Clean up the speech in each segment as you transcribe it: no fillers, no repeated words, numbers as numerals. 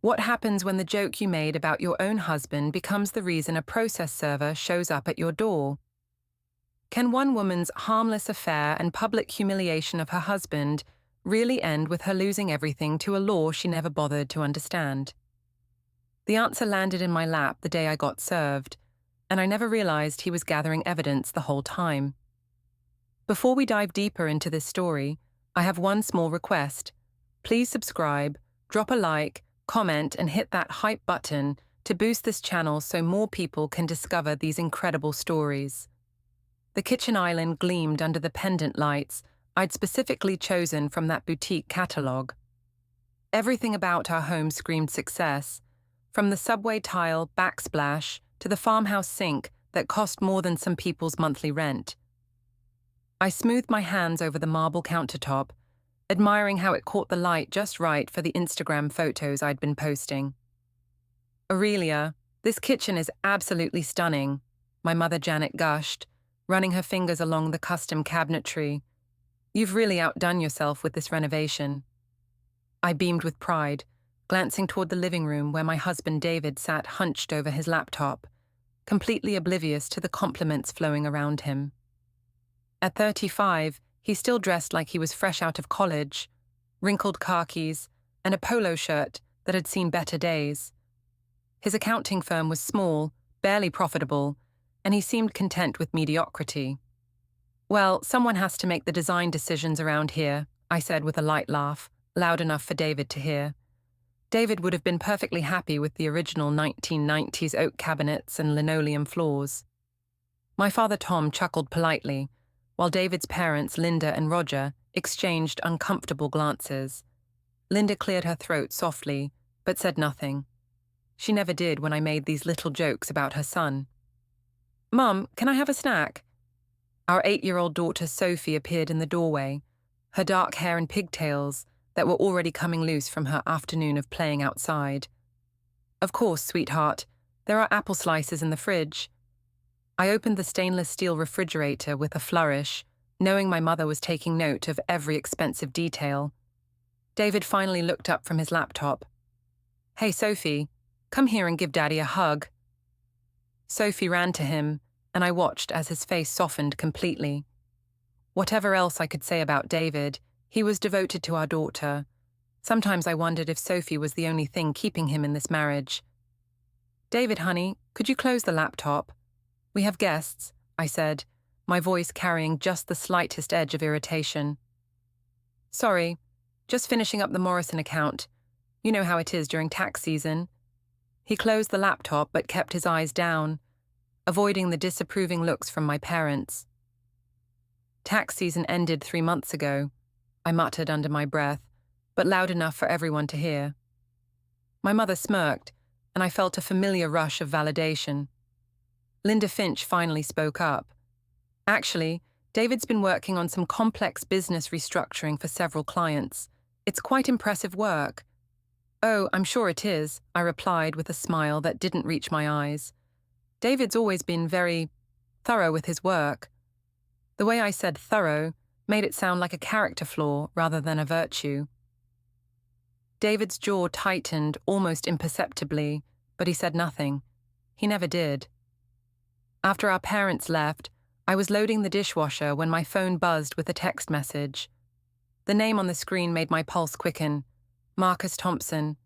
What happens when the joke you made about your own husband becomes the reason a process server shows up at your door? Can one woman's harmless affair and public humiliation of her husband really end with her losing everything to a law she never bothered to understand? The answer landed in my lap the day I got served, and I never realized he was gathering evidence the whole time. Before we dive deeper into this story, I have one small request. Please subscribe, drop a like, comment, and hit that hype button to boost this channel so more people can discover these incredible stories. The kitchen island gleamed under the pendant lights I'd specifically chosen from that boutique catalogue. Everything about our home screamed success, from the subway tile backsplash to the farmhouse sink that cost more than some people's monthly rent. I smoothed my hands over the marble countertop, admiring how it caught the light just right for the Instagram photos I'd been posting. "Aurelia, this kitchen is absolutely stunning," my mother Janet gushed, running her fingers along the custom cabinetry. "You've really outdone yourself with this renovation." I beamed with pride, glancing toward the living room where my husband David sat hunched over his laptop, completely oblivious to the compliments flowing around him. At 35, he still dressed like he was fresh out of college, wrinkled khakis, and a polo shirt that had seen better days. His accounting firm was small, barely profitable, and he seemed content with mediocrity. "Well, someone has to make the design decisions around here," I said with a light laugh, loud enough for David to hear. David would have been perfectly happy with the original 1990s oak cabinets and linoleum floors. My father Tom chuckled politely, while David's parents, Linda and Roger, exchanged uncomfortable glances. Linda cleared her throat softly, but said nothing. She never did when I made these little jokes about her son. "Mum, can I have a snack?" Our 8-year-old daughter Sophie appeared in the doorway, her dark hair in pigtails that were already coming loose from her afternoon of playing outside. "Of course, sweetheart. There are apple slices in the fridge." I opened the stainless steel refrigerator with a flourish, knowing my mother was taking note of every expensive detail. David finally looked up from his laptop. "Hey, Sophie, come here and give Daddy a hug." Sophie ran to him, and I watched as his face softened completely. Whatever else I could say about David, he was devoted to our daughter. Sometimes I wondered if Sophie was the only thing keeping him in this marriage. "David, honey, could you close the laptop? We have guests," I said, my voice carrying just the slightest edge of irritation. "Sorry, just finishing up the Morrison account. You know how it is during tax season." He closed the laptop but kept his eyes down, avoiding the disapproving looks from my parents. "Tax season ended 3 months ago," I muttered under my breath, but loud enough for everyone to hear. My mother smirked, and I felt a familiar rush of validation. Linda Finch finally spoke up. "Actually, David's been working on some complex business restructuring for several clients. It's quite impressive work." "Oh, I'm sure it is," I replied with a smile that didn't reach my eyes. David's always been very thorough with his work. The way I said thorough made it sound like a character flaw rather than a virtue. David's jaw tightened almost imperceptibly, but he said nothing. He never did. After our parents left, I was loading the dishwasher when my phone buzzed with a text message. The name on the screen made my pulse quicken. Marcus Thompson.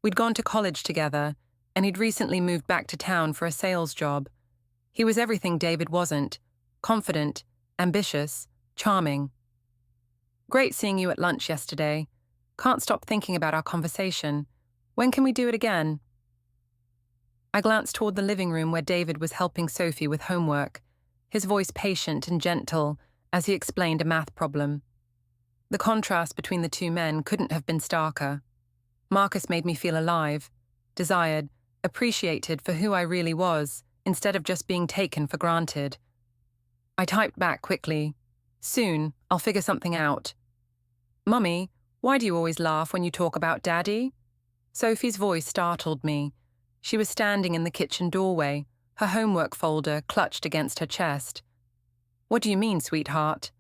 We'd gone to college together, and he'd recently moved back to town for a sales job. He was everything David wasn't: confident, ambitious, charming. "Great seeing you at lunch yesterday. Can't stop thinking about our conversation. When can we do it again?" I glanced toward the living room where David was helping Sophie with homework, his voice patient and gentle as he explained a math problem. The contrast between the two men couldn't have been starker. Marcus made me feel alive, desired, appreciated for who I really was, instead of just being taken for granted. I typed back quickly, "Soon, I'll figure something out." "Mummy, why do you always laugh when you talk about Daddy?" Sophie's voice startled me. She was standing in the kitchen doorway, her homework folder clutched against her chest. "What do you mean, sweetheart?"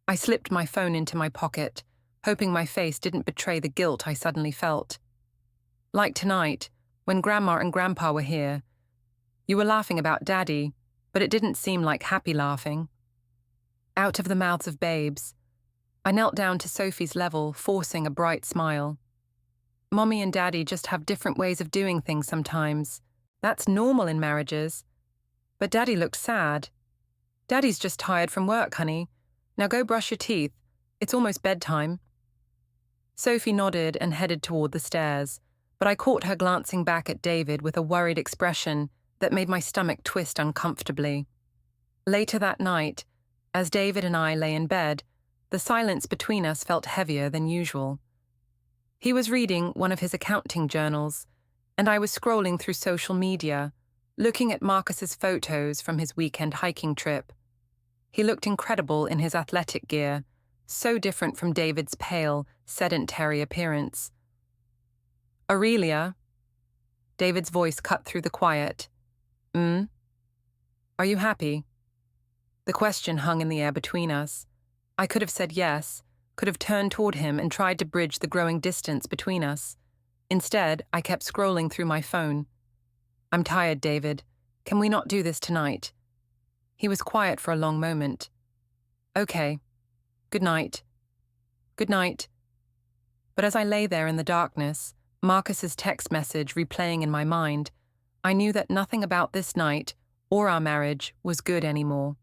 I slipped my phone into my pocket, hoping my face didn't betray the guilt I suddenly felt. Like tonight, when Grandma and Grandpa were here. You were laughing about Daddy, but it didn't seem like happy laughing. Out of the mouths of babes, I knelt down to Sophie's level, forcing a bright smile. Mommy and Daddy just have different ways of doing things sometimes. That's normal in marriages. But Daddy looked sad. Daddy's just tired from work, honey. Now go brush your teeth. It's almost bedtime. Sophie nodded and headed toward the stairs, but I caught her glancing back at David with a worried expression that made my stomach twist uncomfortably. Later that night, as David and I lay in bed, the silence between us felt heavier than usual. He was reading one of his accounting journals, and I was scrolling through social media, looking at Marcus's photos from his weekend hiking trip. He looked incredible in his athletic gear, so different from David's pale, sedentary appearance. Aurelia? David's voice cut through the quiet. Are you happy? The question hung in the air between us. I could have said yes, could have turned toward him and tried to bridge the growing distance between us. Instead, I kept scrolling through my phone. I'm tired, David. Can we not do this tonight? He was quiet for a long moment. Okay. Good night. Good night. But as I lay there in the darkness, Marcus's text message replaying in my mind, I knew that nothing about this night or our marriage was good anymore.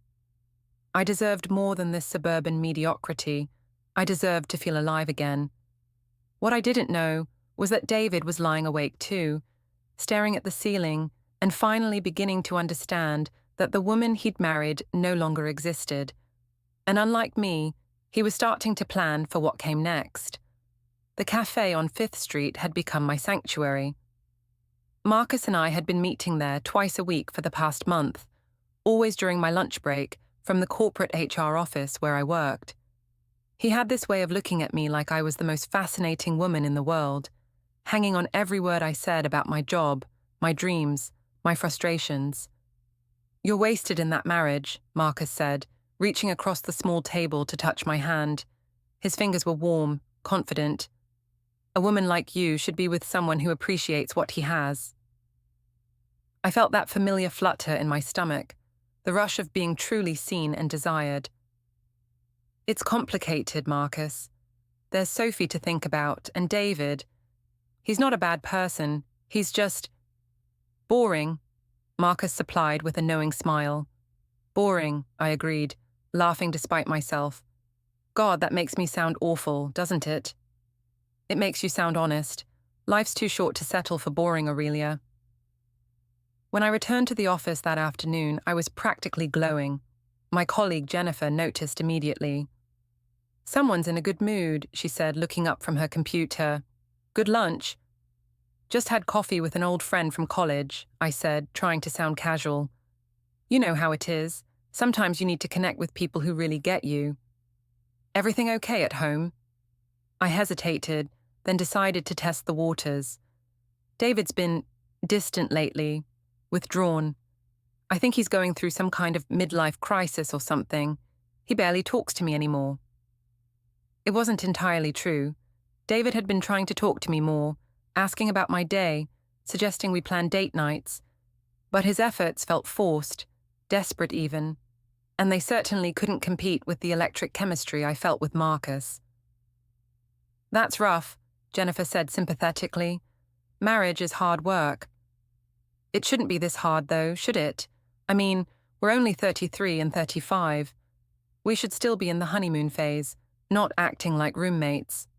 I deserved more than this suburban mediocrity. I deserved to feel alive again. What I didn't know was that David was lying awake too, staring at the ceiling and finally beginning to understand that the woman he'd married no longer existed. And unlike me, he was starting to plan for what came next. The cafe on 5th Street had become my sanctuary. Marcus and I had been meeting there twice a week for the past month, always during my lunch break from the corporate HR office where I worked. He had this way of looking at me like I was the most fascinating woman in the world, hanging on every word I said about my job, my dreams, my frustrations. You're wasted in that marriage, Marcus said, reaching across the small table to touch my hand. His fingers were warm, confident. A woman like you should be with someone who appreciates what he has. I felt that familiar flutter in my stomach, the rush of being truly seen and desired. It's complicated, Marcus. There's Sophie to think about, and David. He's not a bad person, he's just boring, Marcus supplied with a knowing smile. Boring, I agreed, laughing despite myself. God, that makes me sound awful, doesn't it? It makes you sound honest. Life's too short to settle for boring, Aurelia. When I returned to the office that afternoon, I was practically glowing. My colleague Jennifer noticed immediately. Someone's in a good mood, she said, looking up from her computer. Good lunch? Just had coffee with an old friend from college, I said, trying to sound casual. You know how it is. Sometimes you need to connect with people who really get you. Everything okay at home? I hesitated, then decided to test the waters. David's been distant lately, withdrawn. I think he's going through some kind of midlife crisis or something. He barely talks to me anymore. It wasn't entirely true. David had been trying to talk to me more, asking about my day, suggesting we plan date nights. But his efforts felt forced, desperate even, and they certainly couldn't compete with the electric chemistry I felt with Marcus. That's rough, Jennifer said sympathetically. Marriage is hard work. It shouldn't be this hard, though, should it? I mean, we're only 33 and 35. We should still be in the honeymoon phase, not acting like roommates.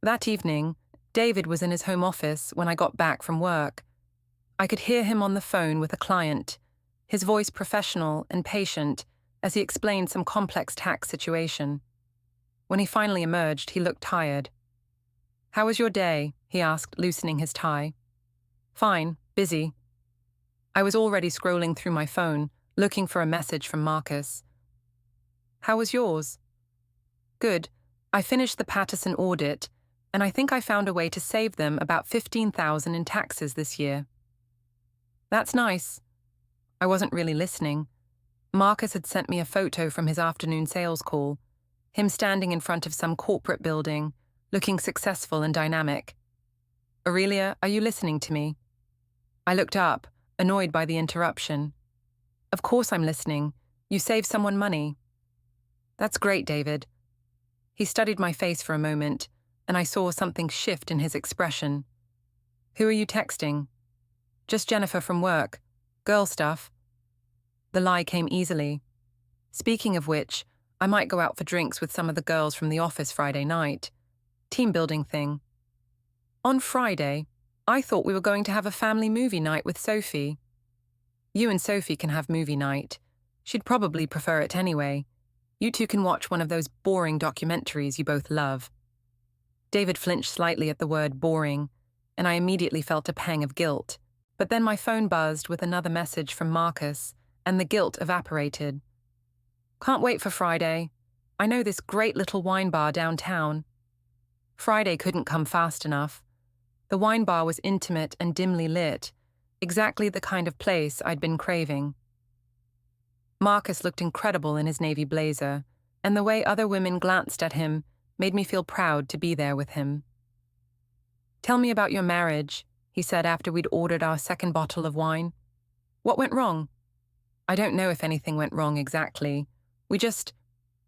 That evening, David was in his home office when I got back from work. I could hear him on the phone with a client, his voice professional and patient as he explained some complex tax situation. When he finally emerged, he looked tired. How was your day? He asked, loosening his tie. Fine, busy. I was already scrolling through my phone, looking for a message from Marcus. How was yours? Good. I finished the Patterson audit, and I think I found a way to save them about $15,000 in taxes this year. That's nice. I wasn't really listening. Marcus had sent me a photo from his afternoon sales call, him standing in front of some corporate building, looking successful and dynamic. Aurelia, are you listening to me? I looked up, annoyed by the interruption. Of course I'm listening. You saved someone money. That's great, David. He studied my face for a moment, and I saw something shift in his expression. Who are you texting? Just Jennifer from work. Girl stuff. The lie came easily. Speaking of which, I might go out for drinks with some of the girls from the office Friday night. Team building thing. On Friday, I thought we were going to have a family movie night with Sophie. You and Sophie can have movie night. She'd probably prefer it anyway. You two can watch one of those boring documentaries you both love. David flinched slightly at the word boring, and I immediately felt a pang of guilt. But then my phone buzzed with another message from Marcus, and the guilt evaporated. Can't wait for Friday. I know this great little wine bar downtown. Friday couldn't come fast enough. The wine bar was intimate and dimly lit, exactly the kind of place I'd been craving. Marcus looked incredible in his navy blazer, and the way other women glanced at him made me feel proud to be there with him. Tell me about your marriage, he said after we'd ordered our second bottle of wine. What went wrong? I don't know if anything went wrong exactly. We just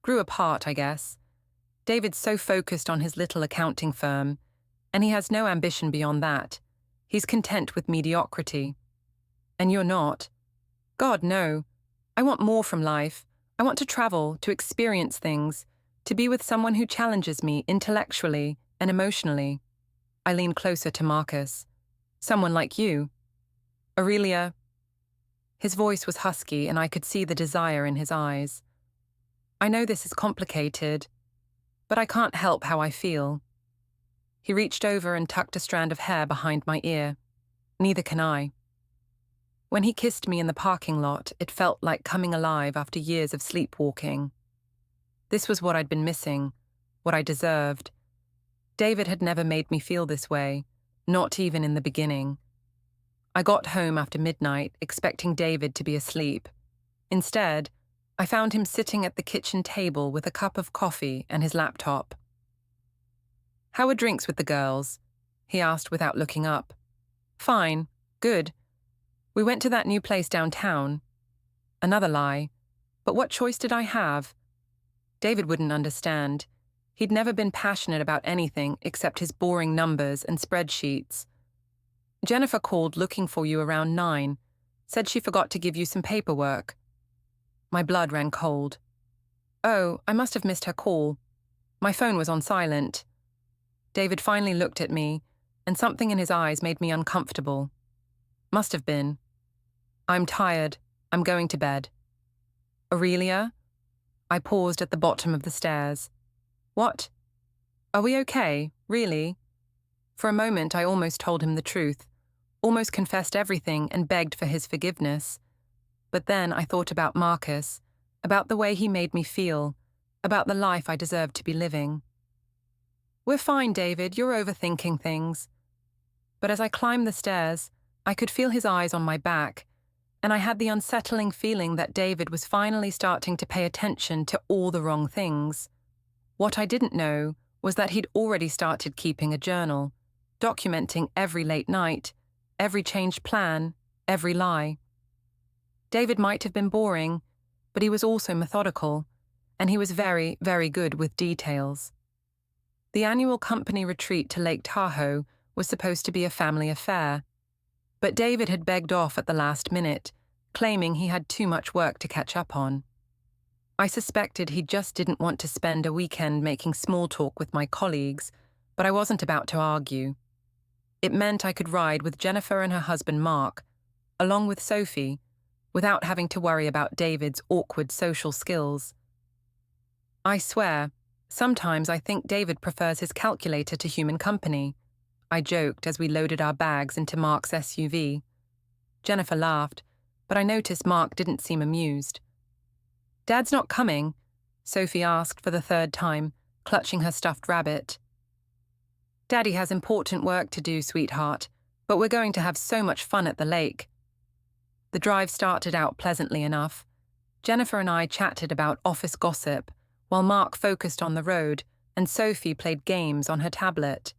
grew apart, I guess. David's so focused on his little accounting firm, and he has no ambition beyond that. He's content with mediocrity. And you're not. God, no. I want more from life. I want to travel, to experience things, to be with someone who challenges me intellectually and emotionally. I leaned closer to Marcus. Someone like you. Aurelia. His voice was husky, and I could see the desire in his eyes. I know this is complicated, but I can't help how I feel. He reached over and tucked a strand of hair behind my ear. Neither can I. When he kissed me in the parking lot, it felt like coming alive after years of sleepwalking. This was what I'd been missing, what I deserved. David had never made me feel this way, not even in the beginning. I got home after midnight, expecting David to be asleep. Instead, I found him sitting at the kitchen table with a cup of coffee and his laptop. How were drinks with the girls? He asked without looking up. Fine, good. We went to that new place downtown. Another lie. But what choice did I have? David wouldn't understand. He'd never been passionate about anything except his boring numbers and spreadsheets. Jennifer called looking for you around 9, said she forgot to give you some paperwork. My blood ran cold. Oh, I must have missed her call. My phone was on silent. David finally looked at me, and something in his eyes made me uncomfortable. Must have been. I'm tired. I'm going to bed. Aurelia? I paused at the bottom of the stairs. What? Are we okay, really? For a moment I almost told him the truth, almost confessed everything and begged for his forgiveness. But then I thought about Marcus, about the way he made me feel, about the life I deserved to be living. We're fine, David, you're overthinking things. But as I climbed the stairs, I could feel his eyes on my back, and I had the unsettling feeling that David was finally starting to pay attention to all the wrong things. What I didn't know was that he'd already started keeping a journal, documenting every late night, every changed plan, every lie. David might have been boring, but he was also methodical, and he was very, very good with details. The annual company retreat to Lake Tahoe was supposed to be a family affair, but David had begged off at the last minute, claiming he had too much work to catch up on. I suspected he just didn't want to spend a weekend making small talk with my colleagues, but I wasn't about to argue. It meant I could ride with Jennifer and her husband Mark, along with Sophie, without having to worry about David's awkward social skills. I swear, sometimes I think David prefers his calculator to human company, I joked as we loaded our bags into Mark's SUV. Jennifer laughed, but I noticed Mark didn't seem amused. Dad's not coming? Sophie asked for the third time, clutching her stuffed rabbit. Daddy has important work to do, sweetheart, but we're going to have so much fun at the lake. The drive started out pleasantly enough. Jennifer and I chatted about office gossip, while Mark focused on the road and Sophie played games on her tablet.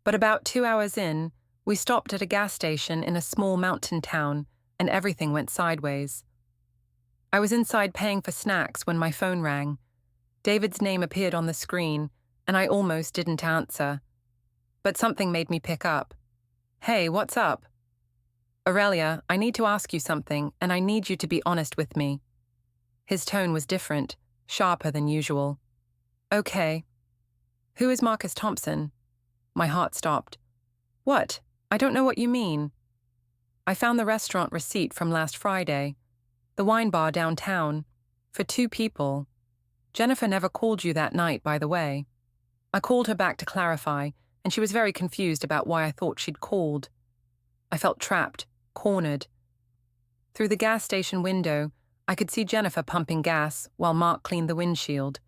But about 2 hours in, We stopped at a gas station in a small mountain town, and everything went sideways. I was inside paying for snacks when my phone rang. David's name appeared on the screen, and I almost didn't answer. But something made me pick up. "Hey, what's up?" "Aurelia, I need to ask you something, and I need you to be honest with me." His tone was different, sharper than usual. "Okay." "Who is Marcus Thompson?" My heart stopped. "What? I don't know what you mean." "I found the restaurant receipt from last Friday. The wine bar downtown. For 2 people. Jennifer never called you that night, by the way." I called her back to clarify, and she was very confused about why I thought she'd called. I felt trapped, cornered. Through the gas station window, I could see Jennifer pumping gas while Mark cleaned the windshield.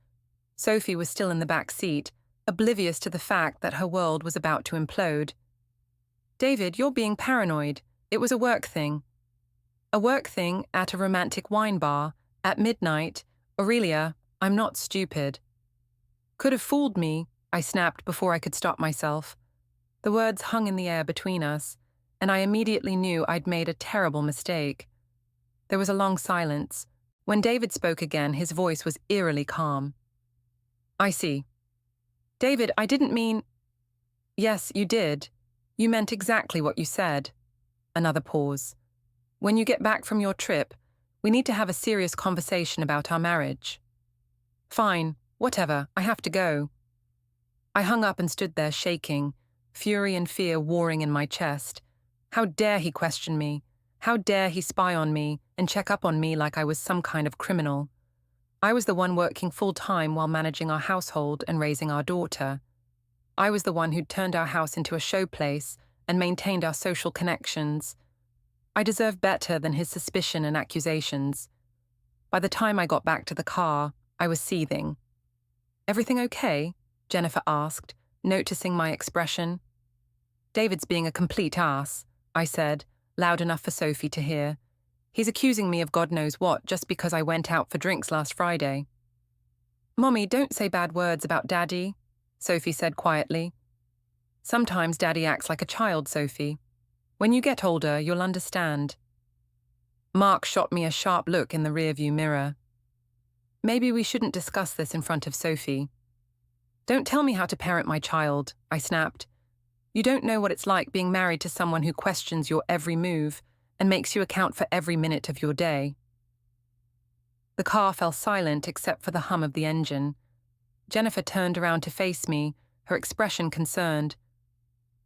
Sophie was still in the back seat, oblivious to the fact that her world was about to implode. "David, you're being paranoid. It was a work thing." "A work thing at a romantic wine bar, at midnight. Aurelia, I'm not stupid." "Could have fooled me," I snapped before I could stop myself. The words hung in the air between us, and I immediately knew I'd made a terrible mistake. There was a long silence. When David spoke again, his voice was eerily calm. "I see. David, I didn't mean—" "Yes, you did. You meant exactly what you said." Another pause. "When you get back from your trip, we need to have a serious conversation about our marriage." "Fine, whatever, I have to go." I hung up and stood there shaking, fury and fear warring in my chest. How dare he question me? How dare he spy on me and check up on me like I was some kind of criminal? I was the one working full-time while managing our household and raising our daughter. I was the one who'd turned our house into a showplace and maintained our social connections. I deserved better than his suspicion and accusations. By the time I got back to the car, I was seething. "Everything okay?" Jennifer asked, noticing my expression. "David's being a complete ass," I said, loud enough for Sophie to hear. "He's accusing me of God knows what just because I went out for drinks last Friday." "Mommy, don't say bad words about Daddy," Sophie said quietly. "Sometimes Daddy acts like a child, Sophie. When you get older, you'll understand." Mark shot me a sharp look in the rearview mirror. "Maybe we shouldn't discuss this in front of Sophie." "Don't tell me how to parent my child," I snapped. "You don't know what it's like being married to someone who questions your every move and makes you account for every minute of your day." The car fell silent except for the hum of the engine. Jennifer turned around to face me, her expression concerned.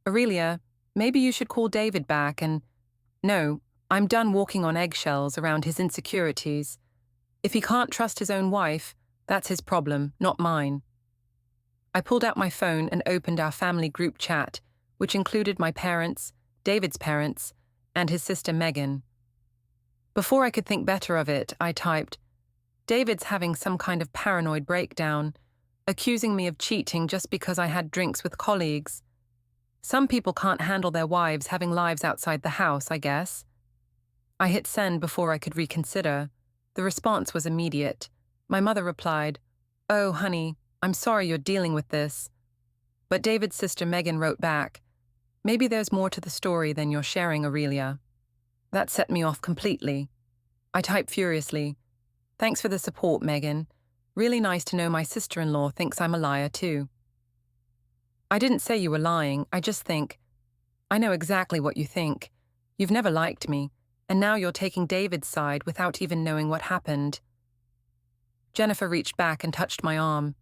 "Aurelia, maybe you should call David back and—" "No, I'm done walking on eggshells around his insecurities. If he can't trust his own wife, that's his problem, not mine." I pulled out my phone and opened our family group chat, which included my parents, David's parents, and his sister Megan. Before I could think better of it, I typed, "David's having some kind of paranoid breakdown, accusing me of cheating just because I had drinks with colleagues. Some people can't handle their wives having lives outside the house, I guess." I hit send before I could reconsider. The response was immediate. My mother replied, "Oh, honey, I'm sorry you're dealing with this." But David's sister Megan wrote back, "Maybe there's more to the story than you're sharing, Aurelia." That set me off completely. I typed furiously, "Thanks for the support, Megan. Really nice to know my sister-in-law thinks I'm a liar too." "I didn't say you were lying, I just think—" "I know exactly what you think. You've never liked me, and now you're taking David's side without even knowing what happened." Jennifer reached back and touched my arm.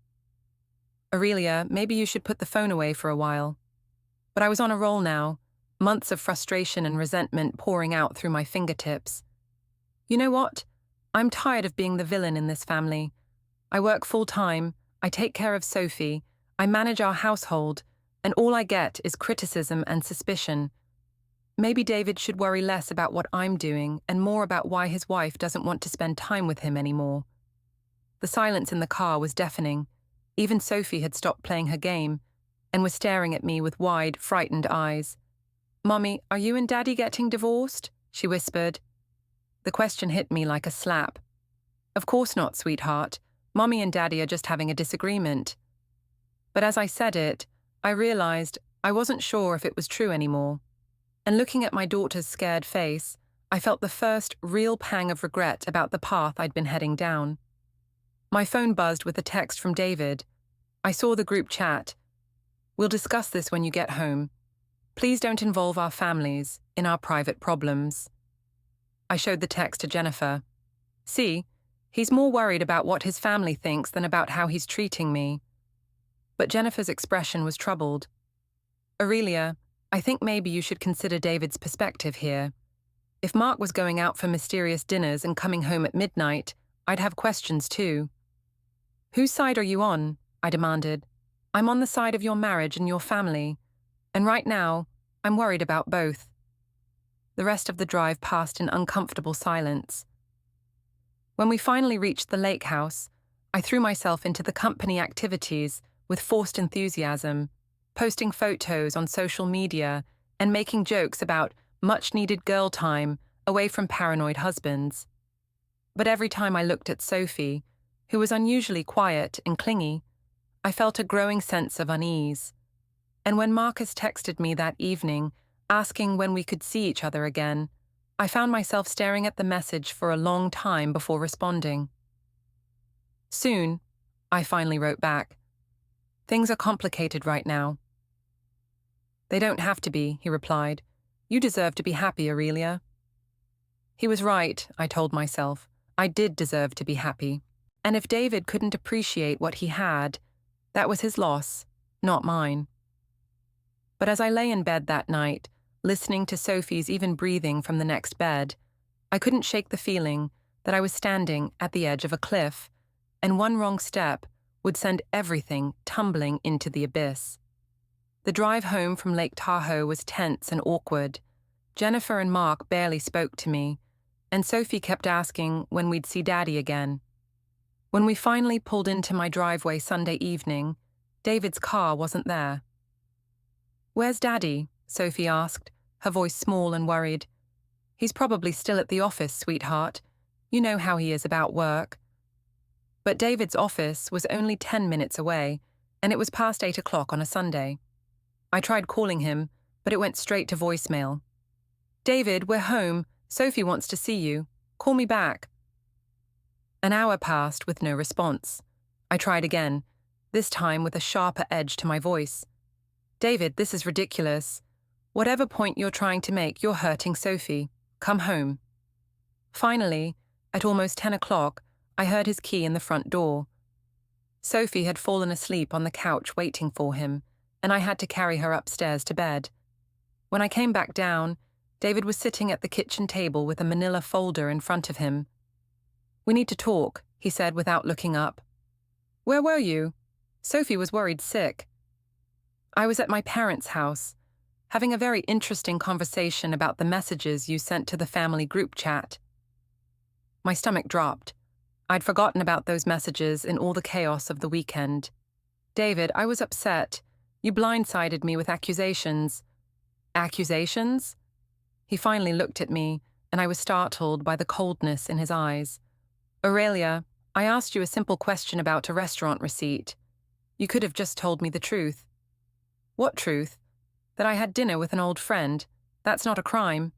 "Aurelia, maybe you should put the phone away for a while." But I was on a roll now, months of frustration and resentment pouring out through my fingertips. "You know what? I'm tired of being the villain in this family. I work full-time, I take care of Sophie, I manage our household, and all I get is criticism and suspicion. Maybe David should worry less about what I'm doing and more about why his wife doesn't want to spend time with him anymore." The silence in the car was deafening. Even Sophie had stopped playing her game and was staring at me with wide, frightened eyes. "Mommy, are you and Daddy getting divorced?" she whispered. The question hit me like a slap. "Of course not, sweetheart. Mommy and Daddy are just having a disagreement." But as I said it, I realized I wasn't sure if it was true anymore. And looking at my daughter's scared face, I felt the first real pang of regret about the path I'd been heading down. My phone buzzed with a text from David. I saw the group chat. "We'll discuss this when you get home. Please don't involve our families in our private problems." I showed the text to Jennifer. "See, he's more worried about what his family thinks than about how he's treating me." But Jennifer's expression was troubled. "Aurelia, I think maybe you should consider David's perspective here. If Mark was going out for mysterious dinners and coming home at midnight, I'd have questions too." "Whose side are you on?" I demanded. "I'm on the side of your marriage and your family, and right now, I'm worried about both." The rest of the drive passed in uncomfortable silence. When we finally reached the lake house, I threw myself into the company activities with forced enthusiasm, posting photos on social media and making jokes about much-needed girl time away from paranoid husbands. But every time I looked at Sophie, who was unusually quiet and clingy, I felt a growing sense of unease. And when Marcus texted me that evening, asking when we could see each other again, I found myself staring at the message for a long time before responding. "Soon," I finally wrote back. "Things are complicated right now." "They don't have to be," he replied. "You deserve to be happy, Aurelia." He was right, I told myself. I did deserve to be happy. And if David couldn't appreciate what he had, that was his loss, not mine. But as I lay in bed that night, listening to Sophie's even breathing from the next bed, I couldn't shake the feeling that I was standing at the edge of a cliff, and one wrong step would send everything tumbling into the abyss. The drive home from Lake Tahoe was tense and awkward. Jennifer and Mark barely spoke to me, and Sophie kept asking when we'd see Daddy again. When we finally pulled into my driveway Sunday evening, David's car wasn't there. "Where's Daddy?" Sophie asked, her voice small and worried. "He's probably still at the office, sweetheart. You know how he is about work." But David's office was only 10 minutes away, and it was past 8 o'clock on a Sunday. I tried calling him, but it went straight to voicemail. "David, we're home. Sophie wants to see you. Call me back." An hour passed with no response. I tried again, this time with a sharper edge to my voice. "David, this is ridiculous. Whatever point you're trying to make, you're hurting Sophie. Come home." Finally, at almost 10 o'clock, I heard his key in the front door. Sophie had fallen asleep on the couch waiting for him, and I had to carry her upstairs to bed. When I came back down, David was sitting at the kitchen table with a manila folder in front of him. "We need to talk," he said without looking up. "Where were you?" Sophie was worried sick. "I was at my parents' house, having a very interesting conversation about the messages you sent to the family group chat." My stomach dropped. I'd forgotten about those messages in all the chaos of the weekend. "David, I was upset. You blindsided me with accusations." "Accusations?" He finally looked at me, and I was startled by the coldness in his eyes. "Aurelia, I asked you a simple question about a restaurant receipt. You could have just told me the truth." "What truth?" "That I had dinner with an old friend. That's not a crime."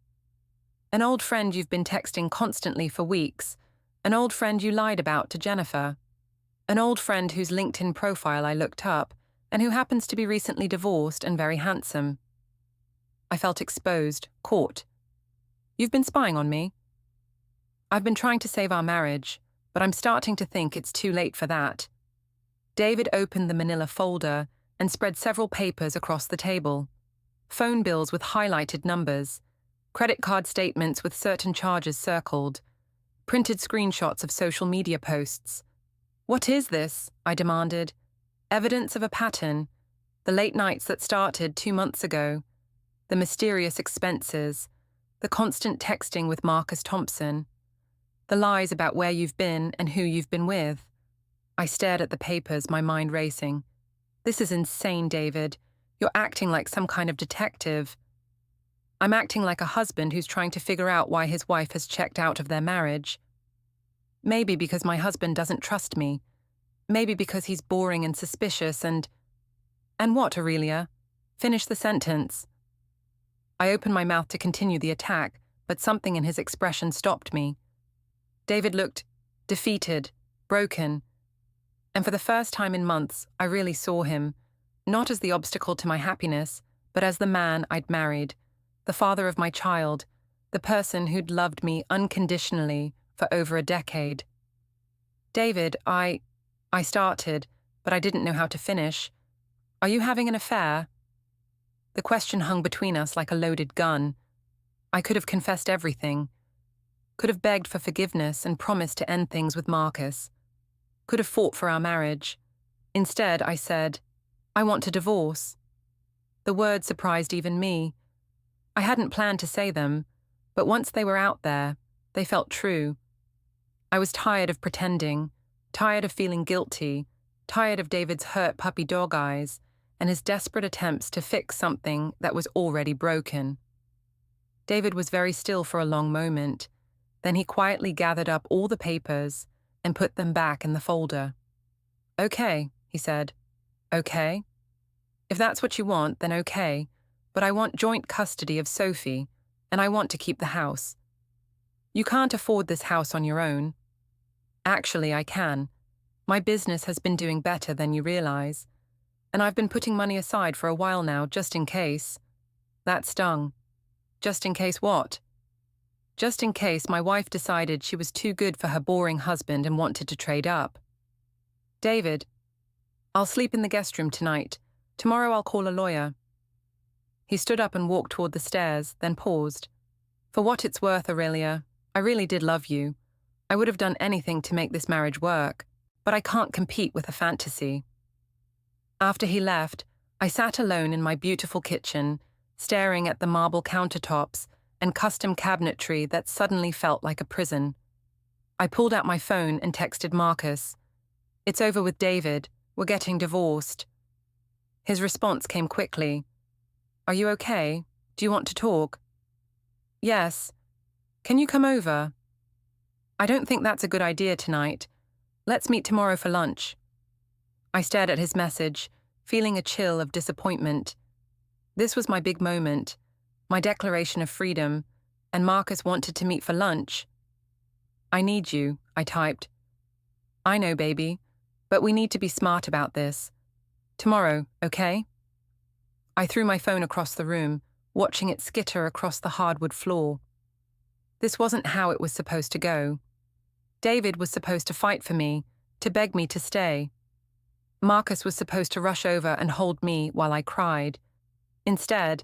"An old friend you've been texting constantly for weeks. An old friend you lied about to Jennifer. An old friend whose LinkedIn profile I looked up, and who happens to be recently divorced and very handsome." I felt exposed, caught. "You've been spying on me?" "I've been trying to save our marriage, but I'm starting to think it's too late for that." David opened the manila folder and spread several papers across the table. Phone bills with highlighted numbers, credit card statements with certain charges circled, printed screenshots of social media posts. "What is this?" I demanded. Evidence of a pattern. The late nights that started 2 months ago. The mysterious expenses. The constant texting with Marcus Thompson. The lies about where you've been and who you've been with. I stared at the papers, my mind racing. "This is insane, David. You're acting like some kind of detective." "I'm acting like a husband who's trying to figure out why his wife has checked out of their marriage. Maybe because my husband doesn't trust me. Maybe because he's boring and suspicious and..." "And what, Aurelia? Finish the sentence." I opened my mouth to continue the attack, but something in his expression stopped me. David looked defeated, broken, and for the first time in months, I really saw him, not as the obstacle to my happiness, but as the man I'd married, the father of my child, the person who'd loved me unconditionally for over a decade. David, I started, but I didn't know how to finish. Are you having an affair? The question hung between us like a loaded gun. I could have confessed everything, could have begged for forgiveness and promised to end things with Marcus, could have fought for our marriage. Instead, I said, I want to divorce. The words surprised even me. I hadn't planned to say them, but once they were out there, they felt true. I was tired of pretending, tired of feeling guilty, tired of David's hurt puppy dog eyes and his desperate attempts to fix something that was already broken. David was very still for a long moment. Then he quietly gathered up all the papers and put them back in the folder. Okay, he said. Okay? If that's what you want, then okay, but I want joint custody of Sophie, and I want to keep the house. You can't afford this house on your own. Actually, I can. My business has been doing better than you realize, and I've been putting money aside for a while now, just in case. That stung. Just in case what? Just in case my wife decided she was too good for her boring husband and wanted to trade up. David, I'll sleep in the guest room tonight. Tomorrow I'll call a lawyer. He stood up and walked toward the stairs, then paused. For what it's worth, Aurelia, I really did love you. I would have done anything to make this marriage work, but I can't compete with a fantasy. After he left, I sat alone in my beautiful kitchen, staring at the marble countertops and custom cabinetry that suddenly felt like a prison. I pulled out my phone and texted Marcus. It's over with David. We're getting divorced. His response came quickly. Are you okay? Do you want to talk? Yes. Can you come over? I don't think that's a good idea tonight. Let's meet tomorrow for lunch. I stared at his message, feeling a chill of disappointment. This was my big moment, my declaration of freedom, and Marcus wanted to meet for lunch. I need you, I typed. I know, baby, but we need to be smart about this. Tomorrow, okay? I threw my phone across the room, watching it skitter across the hardwood floor. This wasn't how it was supposed to go. David was supposed to fight for me, to beg me to stay. Marcus was supposed to rush over and hold me while I cried. Instead,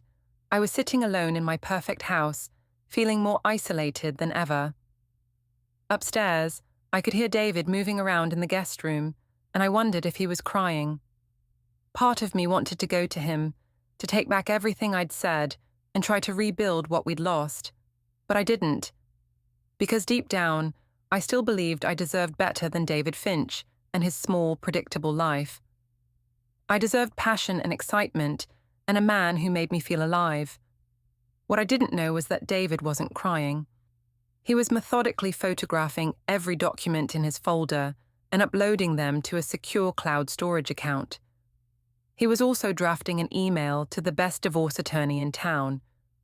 I was sitting alone in my perfect house, feeling more isolated than ever. Upstairs, I could hear David moving around in the guest room, and I wondered if he was crying. Part of me wanted to go to him, to take back everything I'd said and try to rebuild what we'd lost. But I didn't. Because deep down, I still believed I deserved better than David Finch and his small, predictable life. I deserved passion and excitement, and a man who made me feel alive. What I didn't know was that David wasn't crying. He was methodically photographing every document in his folder and uploading them to a secure cloud storage account. He was also drafting an email to the best divorce attorney in town,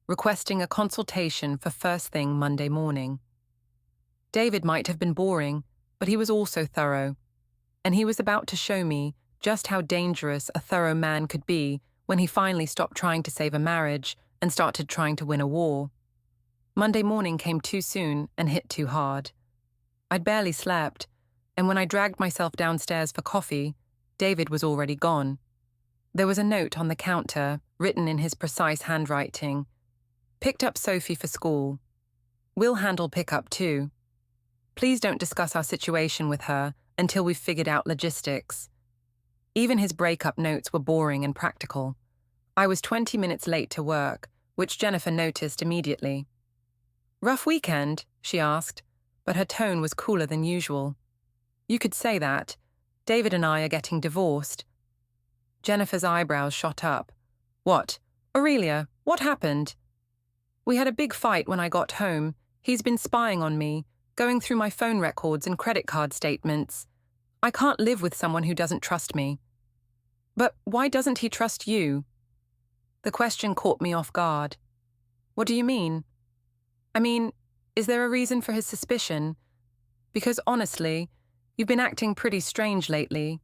requesting a consultation for first thing Monday morning. David might have been boring, but he was also thorough, and he was about to show me just how dangerous a thorough man could be when he finally stopped trying to save a marriage and started trying to win a war. Monday morning came too soon and hit too hard. I'd barely slept, and when I dragged myself downstairs for coffee, David was already gone. There was a note on the counter, written in his precise handwriting. Picked up Sophie for school. We'll handle pickup too. Please don't discuss our situation with her until we've figured out logistics. Even his breakup notes were boring and practical. I was 20 minutes late to work, which Jennifer noticed immediately. Rough weekend? She asked, but her tone was cooler than usual. You could say that. David and I are getting divorced. Jennifer's eyebrows shot up. What? Aurelia, what happened? We had a big fight when I got home. He's been spying on me, going through my phone records and credit card statements. I can't live with someone who doesn't trust me. But why doesn't he trust you? The question caught me off guard. What do you mean? I mean, is there a reason for his suspicion? Because honestly, you've been acting pretty strange lately.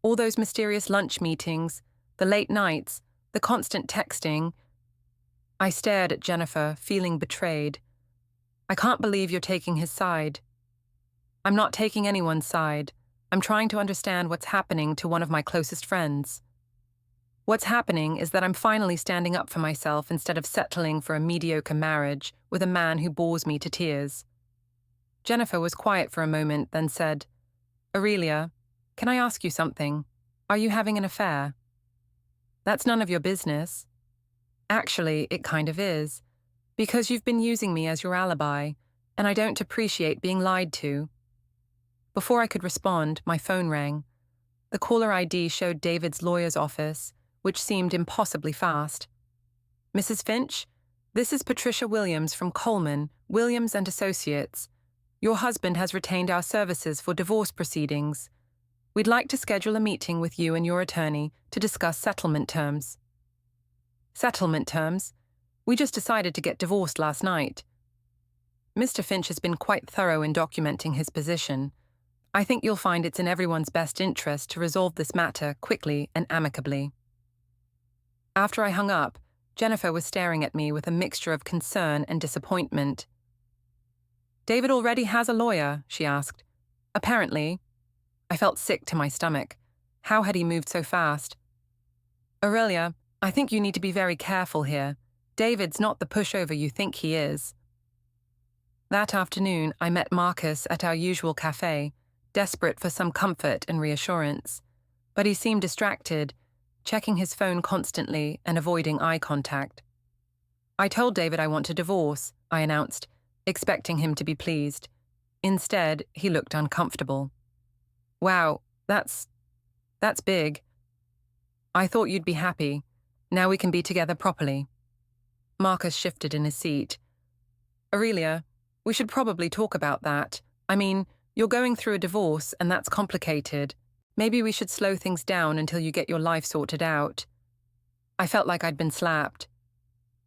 All those mysterious lunch meetings, the late nights, the constant texting. I stared at Jennifer, feeling betrayed. I can't believe you're taking his side. I'm not taking anyone's side. I'm trying to understand what's happening to one of my closest friends. What's happening is that I'm finally standing up for myself instead of settling for a mediocre marriage with a man who bores me to tears. Jennifer was quiet for a moment, then said, Aurelia, can I ask you something? Are you having an affair? That's none of your business. Actually, it kind of is, because you've been using me as your alibi, and I don't appreciate being lied to. Before I could respond, my phone rang. The caller ID showed David's lawyer's office, which seemed impossibly fast. Mrs. Finch, this is Patricia Williams from Coleman, Williams and Associates. Your husband has retained our services for divorce proceedings. We'd like to schedule a meeting with you and your attorney to discuss settlement terms. Settlement terms? We just decided to get divorced last night. Mr. Finch has been quite thorough in documenting his position. I think you'll find it's in everyone's best interest to resolve this matter quickly and amicably. After I hung up, Jennifer was staring at me with a mixture of concern and disappointment. David already has a lawyer, she asked. Apparently. I felt sick to my stomach. How had he moved so fast? Aurelia, I think you need to be very careful here. David's not the pushover you think he is. That afternoon, I met Marcus at our usual cafe, desperate for some comfort and reassurance. But he seemed distracted, checking his phone constantly and avoiding eye contact. I told David I want a divorce, I announced, expecting him to be pleased. Instead, he looked uncomfortable. Wow, that's big. I thought you'd be happy. Now we can be together properly. Marcus shifted in his seat. Aurelia, we should probably talk about that. I mean, you're going through a divorce and that's complicated. Maybe we should slow things down until you get your life sorted out. I felt like I'd been slapped.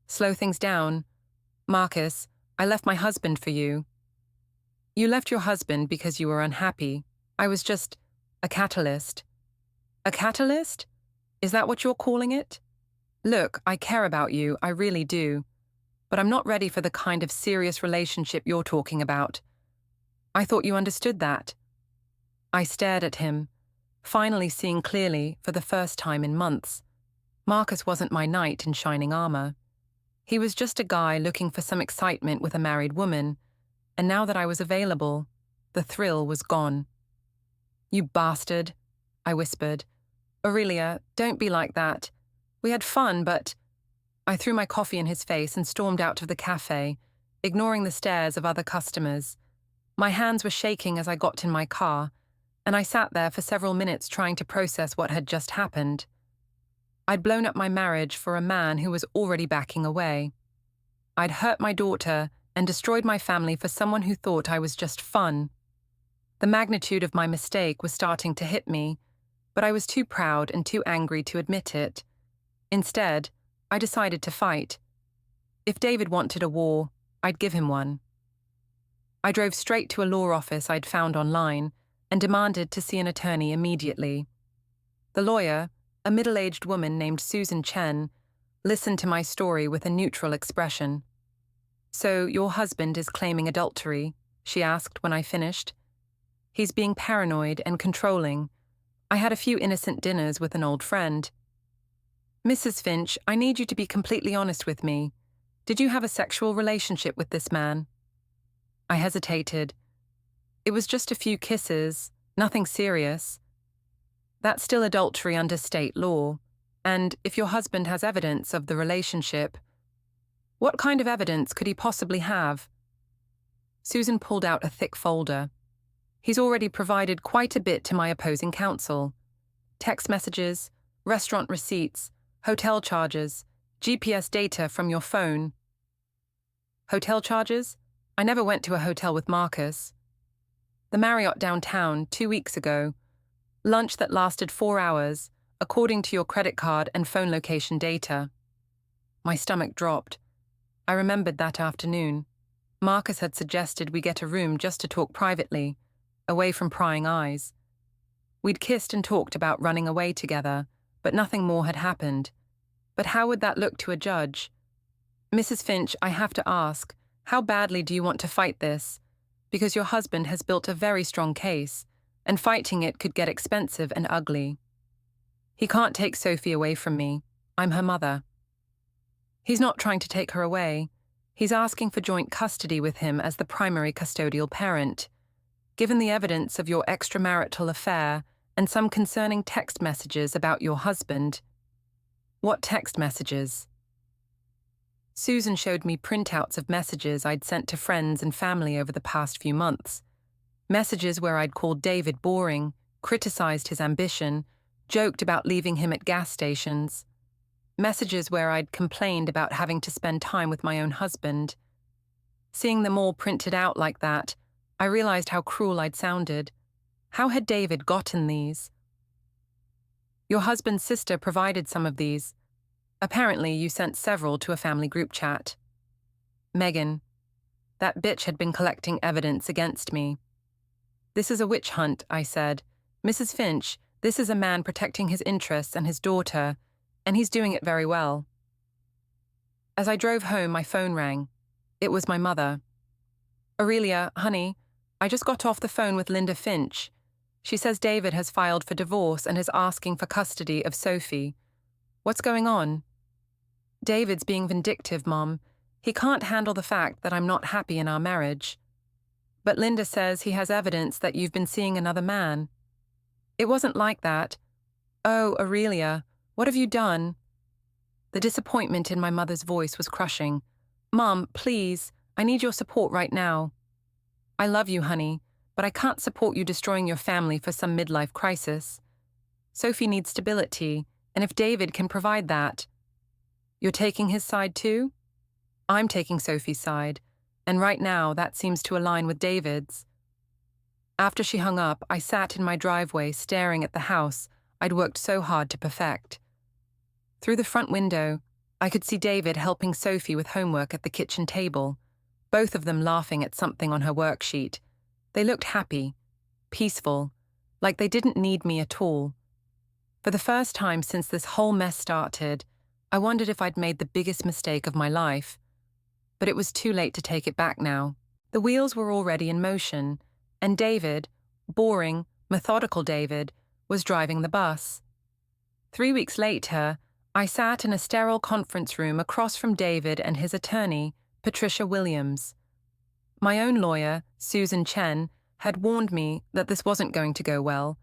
Slow things down? Marcus, I left my husband for you. You left your husband because you were unhappy. I was just a catalyst. A catalyst? Is that what you're calling it? Look, I care about you, I really do. But I'm not ready for the kind of serious relationship you're talking about. I thought you understood that. I stared at him, finally seeing clearly for the first time in months. Marcus wasn't my knight in shining armor. He was just a guy looking for some excitement with a married woman, and now that I was available, the thrill was gone. You bastard, I whispered. Aurelia, don't be like that. We had fun, but... I threw my coffee in his face and stormed out of the cafe, ignoring the stares of other customers. My hands were shaking as I got in my car, and I sat there for several minutes trying to process what had just happened. I'd blown up my marriage for a man who was already backing away. I'd hurt my daughter and destroyed my family for someone who thought I was just fun. The magnitude of my mistake was starting to hit me, but I was too proud and too angry to admit it. Instead, I decided to fight. If David wanted a war, I'd give him one. I drove straight to a law office I'd found online and demanded to see an attorney immediately. The lawyer, a middle-aged woman named Susan Chen, listened to my story with a neutral expression. So your husband is claiming adultery? She asked when I finished. He's being paranoid and controlling. I had a few innocent dinners with an old friend. Mrs. Finch, I need you to be completely honest with me. Did you have a sexual relationship with this man? I hesitated. It was just a few kisses, nothing serious. That's still adultery under state law. And if your husband has evidence of the relationship, what kind of evidence could he possibly have? Susan pulled out a thick folder. He's already provided quite a bit to my opposing counsel. Text messages, restaurant receipts, hotel charges, GPS data from your phone. Hotel charges? I never went to a hotel with Marcus. The Marriott downtown 2 weeks ago. Lunch that lasted 4 hours, according to your credit card and phone location data. My stomach dropped. I remembered that afternoon. Marcus had suggested we get a room just to talk privately, away from prying eyes. We'd kissed and talked about running away together, but nothing more had happened. But how would that look to a judge? Mrs. Finch, I have to ask, how badly do you want to fight this? Because your husband has built a very strong case, and fighting it could get expensive and ugly. He can't take Sophie away from me. I'm her mother. He's not trying to take her away. He's asking for joint custody with him as the primary custodial parent. Given the evidence of your extramarital affair and some concerning text messages about your husband. What text messages? Susan showed me printouts of messages I'd sent to friends and family over the past few months. Messages where I'd called David boring, criticized his ambition, joked about leaving him at gas stations. Messages where I'd complained about having to spend time with my own husband. Seeing them all printed out like that, I realized how cruel I'd sounded. How had David gotten these? Your husband's sister provided some of these. Apparently, you sent several to a family group chat. Megan. That bitch had been collecting evidence against me. This is a witch hunt, I said. Mrs. Finch, this is a man protecting his interests and his daughter, and he's doing it very well. As I drove home, my phone rang. It was my mother. Aurelia, honey, I just got off the phone with Linda Finch. She says David has filed for divorce and is asking for custody of Sophie. What's going on? David's being vindictive, Mom. He can't handle the fact that I'm not happy in our marriage. But Linda says he has evidence that you've been seeing another man. It wasn't like that. Oh, Aurelia, what have you done? The disappointment in my mother's voice was crushing. Mom, please, I need your support right now. I love you, honey, but I can't support you destroying your family for some midlife crisis. Sophie needs stability, and if David can provide that. You're taking his side too? I'm taking Sophie's side, and right now that seems to align with David's. After she hung up, I sat in my driveway staring at the house I'd worked so hard to perfect. Through the front window, I could see David helping Sophie with homework at the kitchen table, both of them laughing at something on her worksheet. They looked happy, peaceful, like they didn't need me at all. For the first time since this whole mess started, I wondered if I'd made the biggest mistake of my life. But it was too late to take it back now. The wheels were already in motion, and David, boring, methodical David, was driving the bus. 3 weeks later, I sat in a sterile conference room across from David and his attorney, Patricia Williams. My own lawyer, Susan Chen, had warned me that this wasn't going to go well,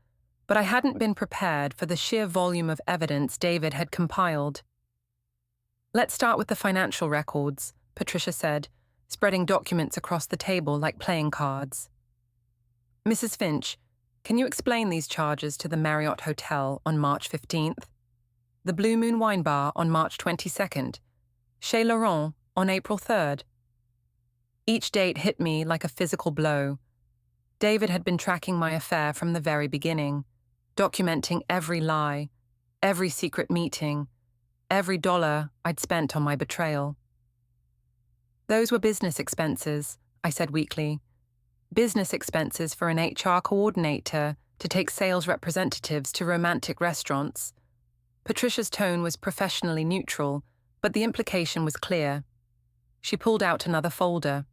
but I hadn't been prepared for the sheer volume of evidence David had compiled. Let's start with the financial records, Patricia said, spreading documents across the table like playing cards. Mrs. Finch, can you explain these charges to the Marriott Hotel on March 15th? The Blue Moon Wine Bar on March 22nd? Chez Laurent on April 3rd? Each date hit me like a physical blow. David had been tracking my affair from the very beginning, documenting every lie, every secret meeting, every dollar I'd spent on my betrayal. Those were business expenses, I said weakly. Business expenses for an HR coordinator to take sales representatives to romantic restaurants. Patricia's tone was professionally neutral, but the implication was clear. She pulled out another folder.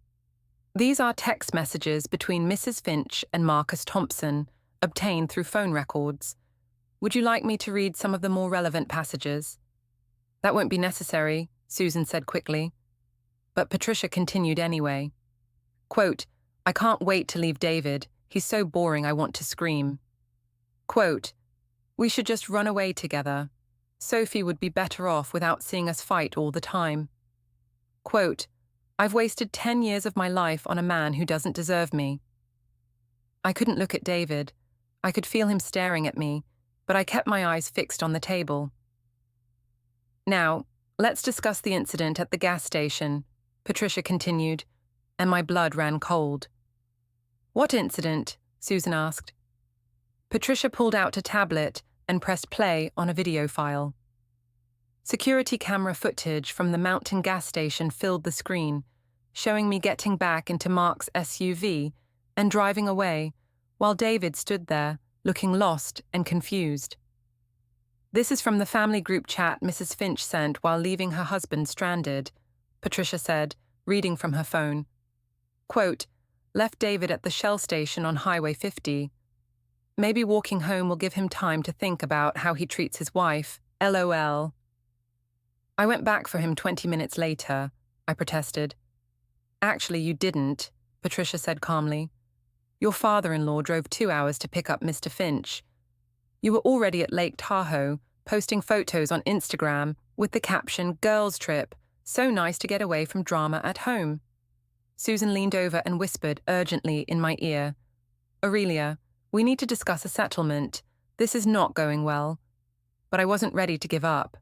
These are text messages between Mrs. Finch and Marcus Thompson, obtained through phone records. Would you like me to read some of the more relevant passages? That won't be necessary, Susan said quickly. But Patricia continued anyway. Quote, I can't wait to leave David. He's so boring I want to scream. Quote, we should just run away together. Sophie would be better off without seeing us fight all the time. Quote, I've wasted 10 years of my life on a man who doesn't deserve me. I couldn't look at David. I could feel him staring at me, but I kept my eyes fixed on the table. Now, let's discuss the incident at the gas station, Patricia continued, and my blood ran cold. What incident? Susan asked. Patricia pulled out a tablet and pressed play on a video file. Security camera footage from the Mountain gas station filled the screen, showing me getting back into Mark's SUV and driving away, while David stood there, looking lost and confused. "This is from the family group chat Mrs. Finch sent while leaving her husband stranded," Patricia said, reading from her phone. Quote, "Left David at the Shell station on Highway 50. Maybe walking home will give him time to think about how he treats his wife. LOL. I went back for him 20 minutes later," I protested. "Actually, you didn't," Patricia said calmly. "Your father-in-law drove 2 hours to pick up Mr. Finch. You were already at Lake Tahoe, posting photos on Instagram with the caption, 'Girls Trip, so nice to get away from drama at home.'" Susan leaned over and whispered urgently in my ear, "Aurelia, we need to discuss a settlement. This is not going well." But I wasn't ready to give up.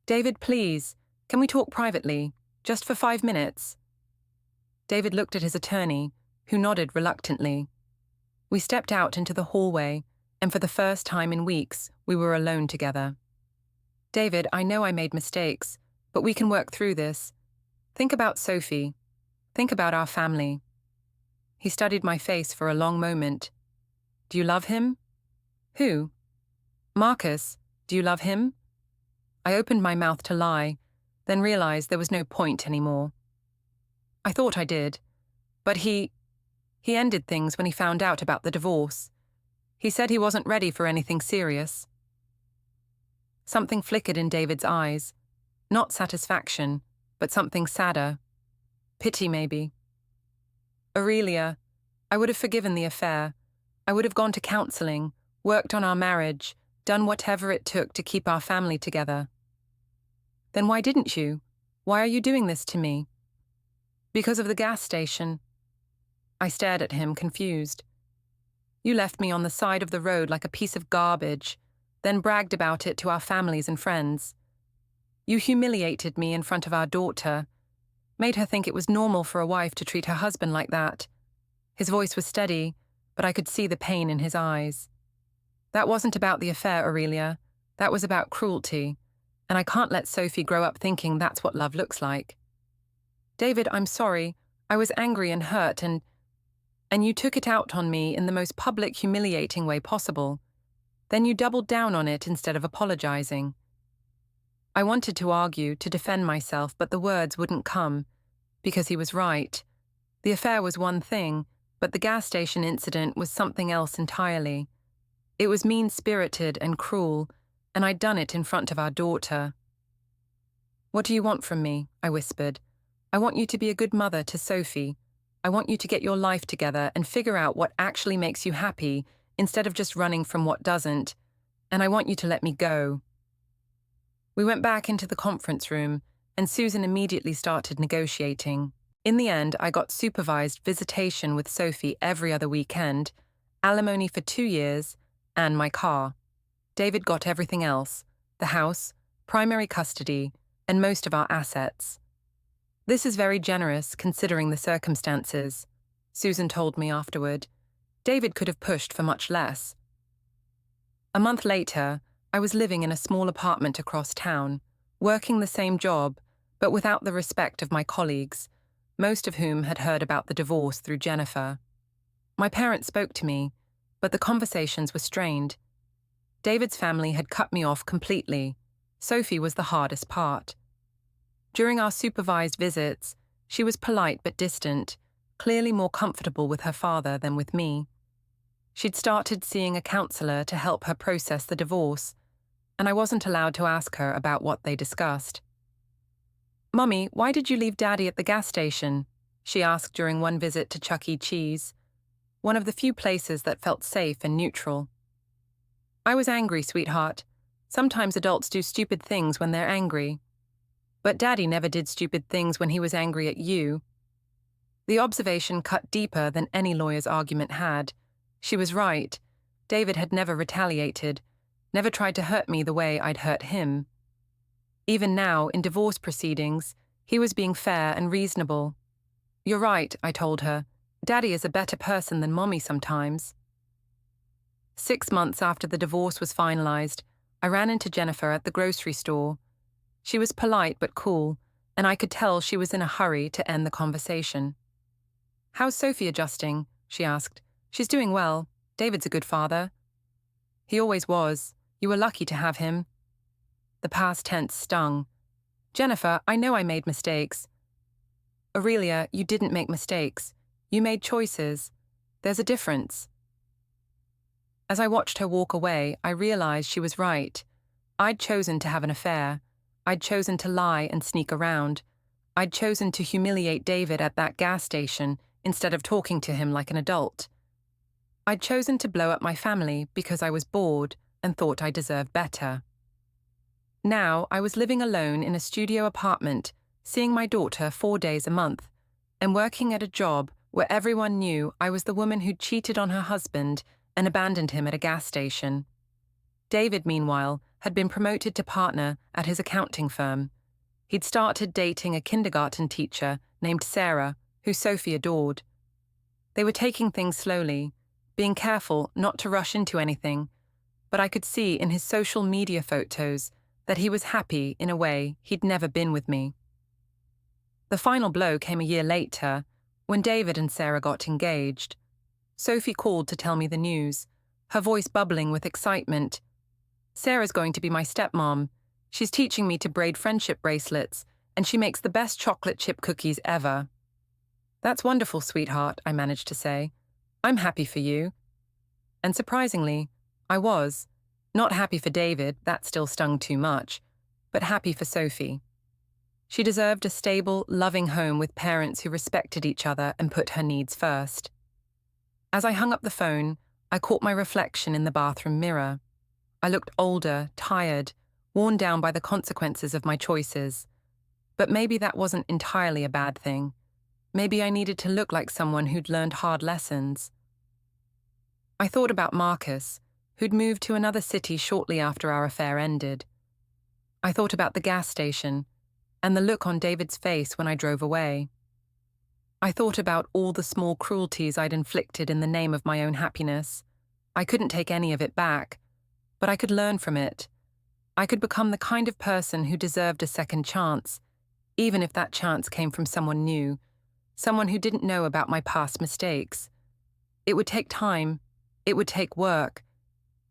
"David, please, can we talk privately, just for 5 minutes?" David looked at his attorney, who nodded reluctantly. We stepped out into the hallway, and for the first time in weeks, we were alone together. "David, I know I made mistakes, but we can work through this. Think about Sophie. Think about our family." He studied my face for a long moment. "Do you love him?" "Who?" "Marcus. Do you love him?" I opened my mouth to lie, then realized there was no point anymore. "I thought I did, but he ended things when he found out about the divorce. He said he wasn't ready for anything serious." Something flickered in David's eyes. Not satisfaction, but something sadder. Pity, maybe. "Aurelia, I would have forgiven the affair. I would have gone to counseling, worked on our marriage, done whatever it took to keep our family together." "Then why didn't you? Why are you doing this to me?" "Because of the gas station." I stared at him, confused. "You left me on the side of the road like a piece of garbage, then bragged about it to our families and friends. You humiliated me in front of our daughter, made her think it was normal for a wife to treat her husband like that." His voice was steady, but I could see the pain in his eyes. "That wasn't about the affair, Aurelia. That was about cruelty, and I can't let Sophie grow up thinking that's what love looks like." "David, I'm sorry. I was angry and hurt, and you took it out on me in the most public, humiliating way possible. Then you doubled down on it instead of apologizing." I wanted to argue, to defend myself, but the words wouldn't come, because he was right. The affair was one thing, but the gas station incident was something else entirely. It was mean-spirited and cruel, and I'd done it in front of our daughter. "What do you want from me?" I whispered. "I want you to be a good mother to Sophie. I want you to get your life together and figure out what actually makes you happy instead of just running from what doesn't. And I want you to let me go." We went back into the conference room, and Susan immediately started negotiating. In the end, I got supervised visitation with Sophie every other weekend, alimony for 2 years, and my car. David got everything else: the house, primary custody, and most of our assets. "This is very generous, considering the circumstances," Susan told me afterward. "David could have pushed for much less." A month later, I was living in a small apartment across town, working the same job, but without the respect of my colleagues, most of whom had heard about the divorce through Jennifer. My parents spoke to me, but the conversations were strained. David's family had cut me off completely. Sophie was the hardest part. During our supervised visits, she was polite but distant, clearly more comfortable with her father than with me. She'd started seeing a counselor to help her process the divorce, and I wasn't allowed to ask her about what they discussed. "Mummy, why did you leave Daddy at the gas station?" she asked during one visit to Chuck E. Cheese, one of the few places that felt safe and neutral. "I was angry, sweetheart. Sometimes adults do stupid things when they're angry. But Daddy never did stupid things when he was angry at you." The observation cut deeper than any lawyer's argument had. She was right. David had never retaliated, never tried to hurt me the way I'd hurt him. Even now, in divorce proceedings, he was being fair and reasonable. "You're right," I told her. "Daddy is a better person than Mommy sometimes." 6 months after the divorce was finalized, I ran into Jennifer at the grocery store. She was polite but cool, and I could tell she was in a hurry to end the conversation. "How's Sophie adjusting?" she asked. "She's doing well. David's a good father." "He always was. You were lucky to have him." The past tense stung. "Jennifer, I know I made mistakes." "Aurelia, you didn't make mistakes. You made choices. There's a difference." As I watched her walk away, I realized she was right. I'd chosen to have an affair. I'd chosen to lie and sneak around. I'd chosen to humiliate David at that gas station instead of talking to him like an adult. I'd chosen to blow up my family because I was bored and thought I deserved better. Now I was living alone in a studio apartment, seeing my daughter 4 days a month, and working at a job where everyone knew I was the woman who'd cheated on her husband and abandoned him at a gas station. David, meanwhile, had been promoted to partner at his accounting firm. He'd started dating a kindergarten teacher named Sarah, who Sophie adored. They were taking things slowly, being careful not to rush into anything, but I could see in his social media photos that he was happy in a way he'd never been with me. The final blow came a year later, when David and Sarah got engaged. Sophie called to tell me the news, her voice bubbling with excitement. "Sarah's going to be my stepmom. She's teaching me to braid friendship bracelets, and she makes the best chocolate chip cookies ever." "That's wonderful, sweetheart," I managed to say. "I'm happy for you." And surprisingly, I was. Not happy for David, that still stung too much, but happy for Sophie. She deserved a stable, loving home with parents who respected each other and put her needs first. As I hung up the phone, I caught my reflection in the bathroom mirror. I looked older, tired, worn down by the consequences of my choices. But maybe that wasn't entirely a bad thing. Maybe I needed to look like someone who'd learned hard lessons. I thought about Marcus, who'd moved to another city shortly after our affair ended. I thought about the gas station and the look on David's face when I drove away. I thought about all the small cruelties I'd inflicted in the name of my own happiness. I couldn't take any of it back, but I could learn from it. I could become the kind of person who deserved a second chance, even if that chance came from someone new, someone who didn't know about my past mistakes. It would take time. It would take work.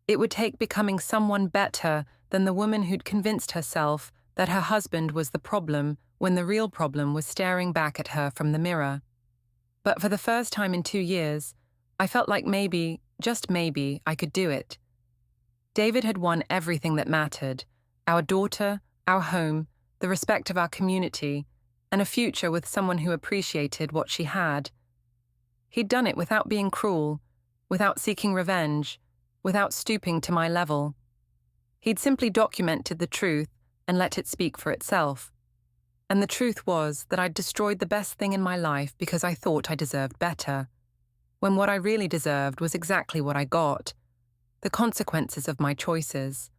It would take becoming someone better than the woman who'd convinced herself that her husband was the problem when the real problem was staring back at her from the mirror. But for the first time in 2 years, I felt like maybe, just maybe, I could do it. David had won everything that mattered: our daughter, our home, the respect of our community, and a future with someone who appreciated what she had. He'd done it without being cruel, without seeking revenge, without stooping to my level. He'd simply documented the truth and let it speak for itself. And the truth was that I'd destroyed the best thing in my life because I thought I deserved better, when what I really deserved was exactly what I got: the consequences of my choices.